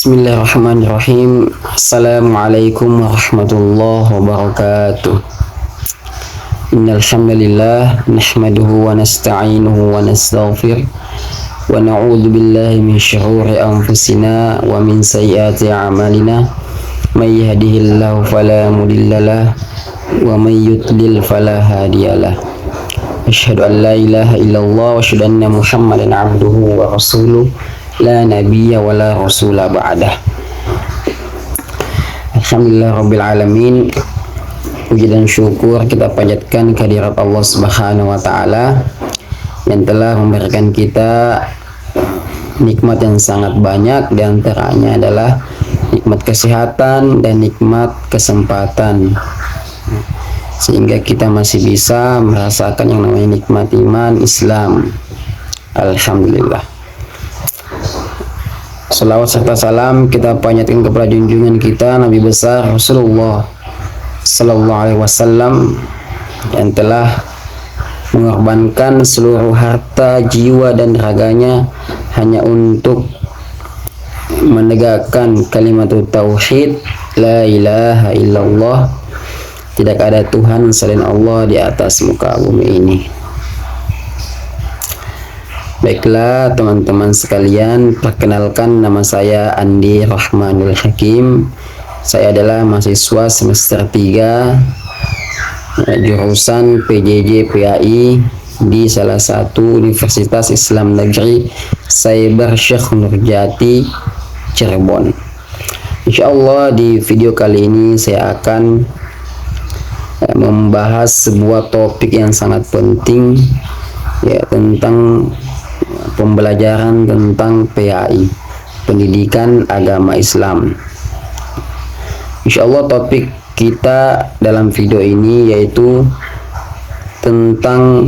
Bismillahirrahmanirrahim. Assalamualaikum warahmatullahi wabarakatuh. Innal hamdalillah nahmaduhu wa nasta'inuhu wa nastaghfir wa na'udzu billahi min syururi anfusina wa min sayyiati a'malina. May yahdihillahu fala mudhillalah wa may yudlil fala hadiyalah. Asyhadu an la ilaha illallah wa asyhadu anna Muhammadan 'abduhu wa rasuluh. La nabiyya wa la rasula ba'dah. Alhamdulillah rabbil alamin. Puji dan syukur kita panjatkan kehadirat Allah Subhanahu wa taala yang telah memberikan kita nikmat yang sangat banyak, di antaranya adalah nikmat kesehatan dan nikmat kesempatan, sehingga kita masih bisa merasakan yang namanya nikmat iman Islam. Alhamdulillah. Salawat serta salam kita panjatkan kepada junjungan kita Nabi besar Rasulullah Sallallahu Alaihi Wasallam yang telah mengorbankan seluruh harta, jiwa dan raganya hanya untuk menegakkan kalimat tauhid, la ilaha illallah, tidak ada Tuhan selain Allah di atas muka bumi ini. Baiklah teman-teman sekalian, perkenalkan nama saya Andi Rahmanul Hakim. Saya adalah mahasiswa semester 3 jurusan PJJ PAI di salah satu Universitas Islam Negeri Cyber Syekh Nurjati Cirebon. Insyaallah di video kali ini saya akan membahas sebuah topik yang sangat penting, ya, tentang pembelajaran tentang PAI, pendidikan agama Islam. Insyaallah topik kita dalam video ini yaitu tentang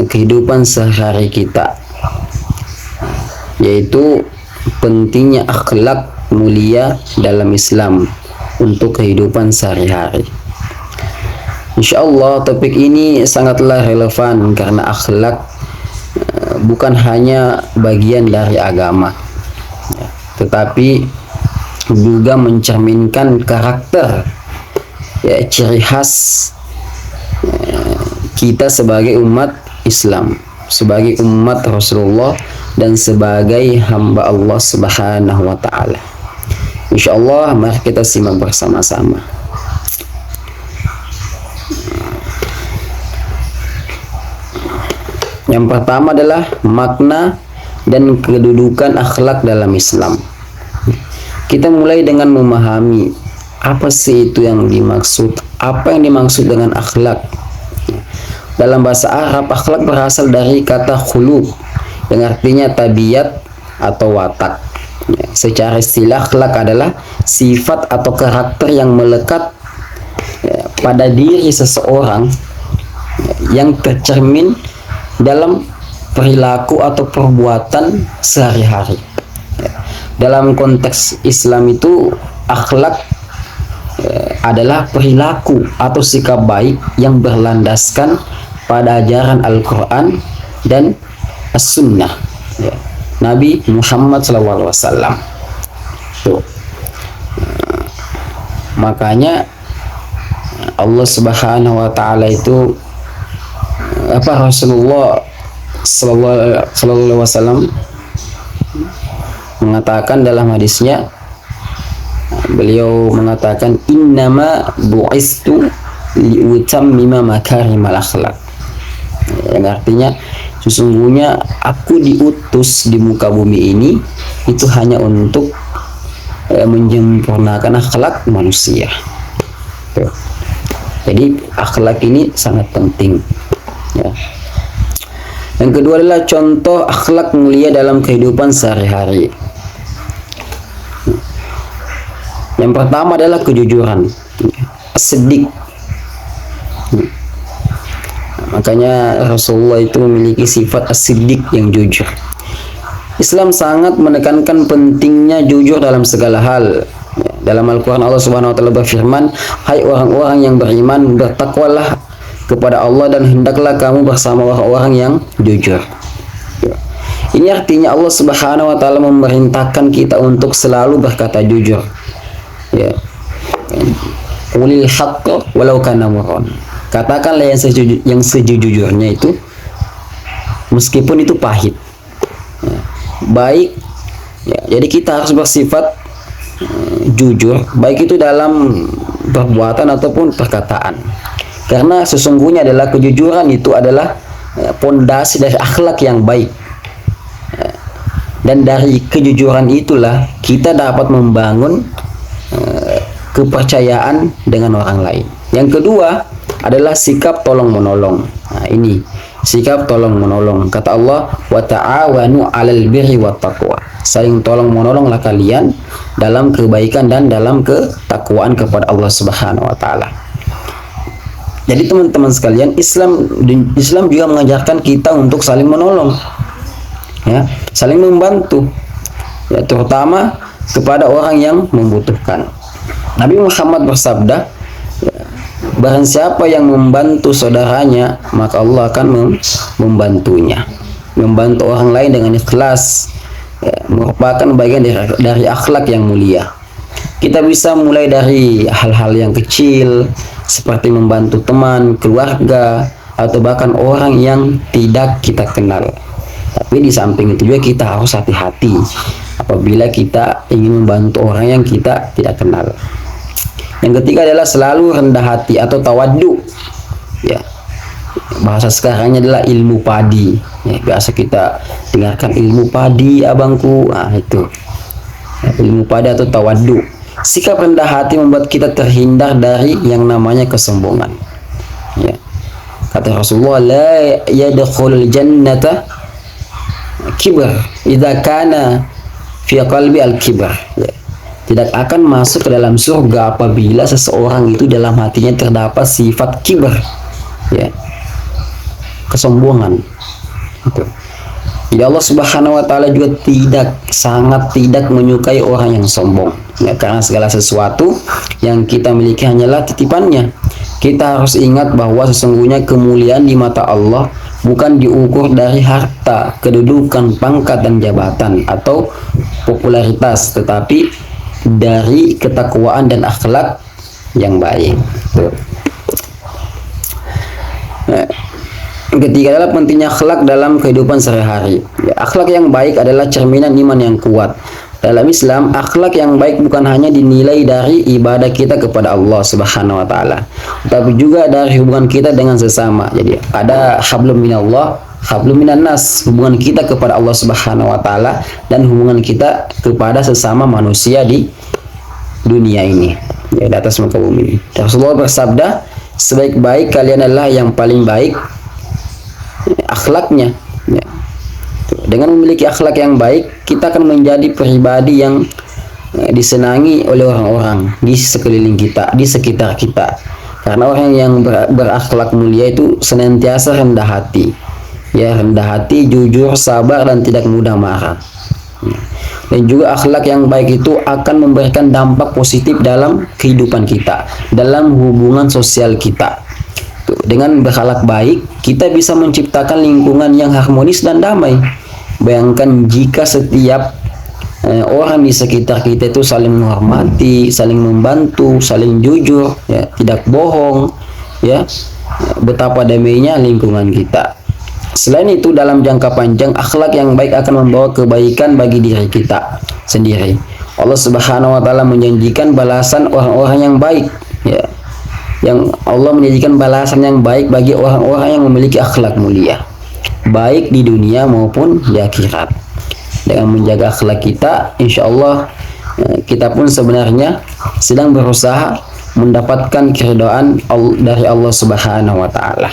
kehidupan sehari kita, yaitu pentingnya akhlak mulia dalam Islam untuk kehidupan sehari-hari. Insyaallah topik ini sangatlah relevan karena akhlak bukan hanya bagian dari agama, tetapi juga mencerminkan karakter, ya, ciri khas kita sebagai umat Islam, sebagai umat Rasulullah, dan sebagai hamba Allah Subhanahu wa taala. Insyaallah mari kita simak bersama-sama. Yang pertama adalah makna dan kedudukan akhlak dalam Islam. Kita mulai dengan memahami apa sih itu yang dimaksud, apa yang dimaksud dengan akhlak. Dalam bahasa Arab, akhlak berasal dari kata khuluq yang artinya tabiat atau watak. Secara istilah, akhlak adalah sifat atau karakter yang melekat pada diri seseorang yang tercermin dalam perilaku atau perbuatan sehari-hari. Dalam konteks Islam itu, akhlak adalah perilaku atau sikap baik yang berlandaskan pada ajaran Al-Quran dan As-Sunnah, ya, Nabi Muhammad SAW. Makanya Allah Subhanahu wa taala itu Rasulullah sallallahu alaihi wasallam mengatakan dalam hadisnya, beliau mengatakan innama bu'istu liutammima makarimal akhlak, yang artinya sesungguhnya aku diutus di muka bumi ini itu hanya untuk menyempurnakan akhlak manusia. Jadi akhlak ini sangat penting, ya. Yang kedua adalah contoh akhlak mulia dalam kehidupan sehari-hari. Yang pertama adalah kejujuran, as-siddiq. Makanya Rasulullah itu memiliki sifat as-siddiq yang jujur. Islam sangat menekankan pentingnya jujur dalam segala hal. Dalam Al-Quran Allah Subhanahu wa taala berfirman, hai orang-orang yang beriman, bertakwalah kepada Allah dan hendaklah kamu bersama orang-orang yang jujur. Ini artinya Allah Subhanahu wa taala memerintahkan kita untuk selalu berkata jujur. Ya. Qulil haqq walau kana murran. Katakanlah yang sejujurnya itu meskipun itu pahit. Ya. Baik. Ya, jadi kita harus bersifat jujur, baik itu dalam perbuatan ataupun perkataan. Karena sesungguhnya adalah kejujuran itu adalah pondasi dari akhlak yang baik. Dan dari kejujuran itulah kita dapat membangun kepercayaan dengan orang lain. Yang kedua adalah sikap tolong menolong. Nah, ini sikap tolong menolong. Kata Allah, wa ta'awanu 'alal birri wat taqwa. Saling tolong menolonglah kalian dalam kebaikan dan dalam ketakwaan kepada Allah Subhanahu wa taala. Jadi teman-teman sekalian, Islam juga mengajarkan kita untuk saling menolong. Ya, saling membantu. Ya, terutama kepada orang yang membutuhkan. Nabi Muhammad bersabda, barang siapa yang membantu saudaranya, maka Allah akan membantunya. Membantu orang lain dengan ikhlas, ya, merupakan bagian dari akhlak yang mulia. Kita bisa mulai dari hal-hal yang kecil seperti membantu teman, keluarga, atau bahkan orang yang tidak kita kenal. Tapi di samping itu juga kita harus hati-hati apabila kita ingin membantu orang yang kita tidak kenal. Yang ketiga adalah selalu rendah hati atau tawaddu. Ya. Bahasa sekarangnya adalah ilmu padi. Ya, biasa kita dengarkan ilmu padi, abangku. Nah, itu. Ya, ilmu padi atau tawaddu. Sikap rendah hati membuat kita terhindar dari yang namanya kesombongan. Ya. Kata Rasulullah, la yadkhulul jannata kibr idza kana fi qalbi al-kibr. Ya. Tidak akan masuk ke dalam surga apabila seseorang itu dalam hatinya terdapat sifat kibr, ya, kesombongan. Itu. Jadi Allah Subhanahu wa taala juga sangat tidak menyukai orang yang sombong. Ya, karena segala sesuatu yang kita miliki hanyalah titipannya. Kita harus ingat bahwa sesungguhnya kemuliaan di mata Allah bukan diukur dari harta, kedudukan, pangkat dan jabatan atau popularitas, tetapi dari ketakwaan dan akhlak yang baik. Tuh. Nah, ketiga adalah pentingnya akhlak dalam kehidupan sehari-hari. Ya, akhlak yang baik adalah cerminan iman yang kuat. Dalam Islam, akhlak yang baik bukan hanya dinilai dari ibadah kita kepada Allah Subhanahu wa taala, tapi juga dari hubungan kita dengan sesama. Jadi, ada hablum minallah, hablum minan nas, hubungan kita kepada Allah Subhanahu wa taala dan hubungan kita kepada sesama manusia di dunia ini, ya, di atas muka bumi ini. Rasulullah bersabda, sebaik-baik kalian adalah yang paling baik akhlaknya. Ya. Dengan memiliki akhlak yang baik, kita akan menjadi pribadi yang disenangi oleh orang-orang di sekeliling kita, di sekitar kita. Karena orang yang berakhlak mulia itu senantiasa rendah hati. Ya, rendah hati, jujur, sabar, dan tidak mudah marah. Dan juga akhlak yang baik itu akan memberikan dampak positif dalam kehidupan kita, dalam hubungan sosial kita. Dengan berakhlak baik, kita bisa menciptakan lingkungan yang harmonis dan damai. Bayangkan jika setiap orang di sekitar kita itu saling menghormati, saling membantu, saling jujur, ya, tidak bohong, ya, betapa damainya lingkungan kita. Selain itu, dalam jangka panjang, akhlak yang baik akan membawa kebaikan bagi diri kita sendiri. Allah Subhanahu wa taala menjanjikan balasan orang-orang yang baik, ya. Yang Allah menjanjikan balasan yang baik bagi orang-orang yang memiliki akhlak mulia, baik di dunia maupun di akhirat. Dengan menjaga akhlak kita, insya Allah kita pun sebenarnya sedang berusaha mendapatkan keridhaan dari Allah Subhanahu wa taala.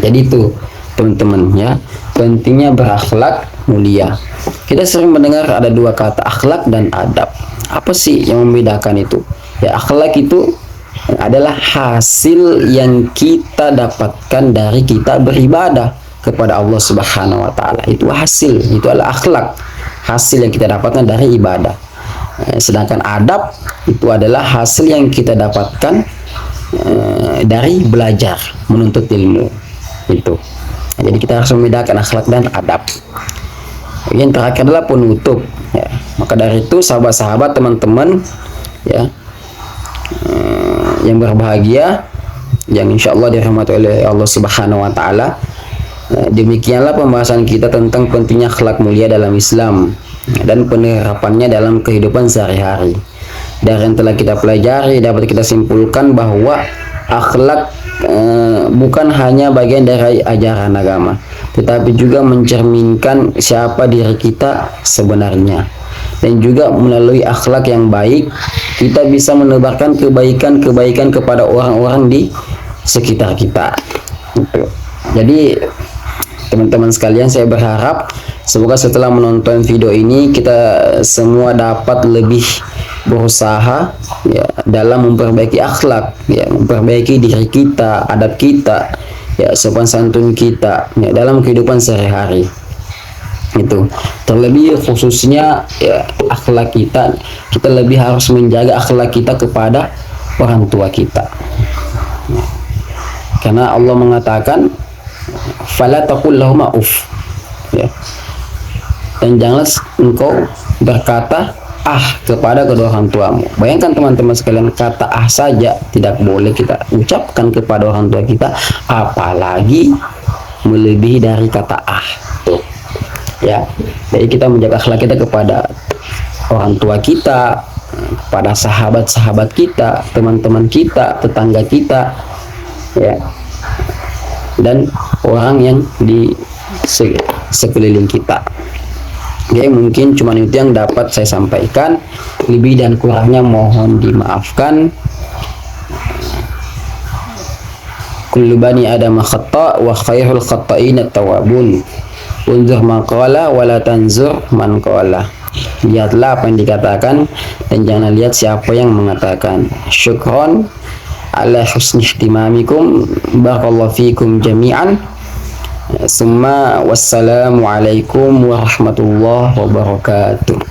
Jadi itu teman-teman, ya, pentingnya berakhlak mulia. Kita sering mendengar ada dua kata, akhlak dan adab. Apa sih yang membedakan itu? Ya, akhlak itu adalah hasil yang kita dapatkan dari kita beribadah kepada Allah Subhanahu wa taala. Itu hasil, itu adalah akhlak, hasil yang kita dapatkan dari ibadah. Sedangkan adab itu adalah hasil yang kita dapatkan dari belajar, menuntut ilmu. Itu. Jadi kita harus membedakan akhlak dan adab. Yang terakhir adalah penutup. Ya. Maka dari itu sahabat-sahabat, teman-teman, ya, yang berbahagia, yang insya Allah dirahmati oleh Allah Subhanahu Wa Taala. Demikianlah pembahasan kita tentang pentingnya akhlak mulia dalam Islam dan penerapannya dalam kehidupan sehari-hari. Dari yang telah kita pelajari dapat kita simpulkan bahwa akhlak bukan hanya bagian dari ajaran agama, tetapi juga mencerminkan siapa diri kita sebenarnya. Dan juga melalui akhlak yang baik kita bisa menebarkan kebaikan-kebaikan kepada orang-orang di sekitar kita. Jadi teman-teman sekalian, saya berharap semoga setelah menonton video ini kita semua dapat lebih berusaha, ya, dalam memperbaiki akhlak, ya, memperbaiki diri kita, adab kita, ya, sopan santun kita, ya, dalam kehidupan sehari-hari. Itu terlebih khususnya, ya, akhlak kita lebih harus menjaga akhlak kita kepada orang tua kita, ya. Karena Allah mengatakan fala taqul lahum uff, ya, dan janganlah engkau berkata kepada kedua orang tuamu. Bayangkan teman-teman sekalian, kata saja tidak boleh kita ucapkan kepada orang tua kita, apalagi melebihi dari kata tuh, ya. Jadi kita menjaga akhlak kita kepada orang tua kita, kepada sahabat-sahabat kita, teman-teman kita, tetangga kita, ya, dan orang yang di sekeliling kita. Oke, mungkin cuma itu yang dapat saya sampaikan. Lebih dan kurangnya mohon dimaafkan. Kullu bani adam khata' wa khairul khata'in at-tawwabun. Unzur ma qala wa la tanzur man qala. Lihatlah apa yang dikatakan dan jangan lihat siapa yang mengatakan. Syukron ala husni ihtimamikum, barakallahu fikum jami'an. Summa wassalamu alaikum warahmatullahi wabarakatuh.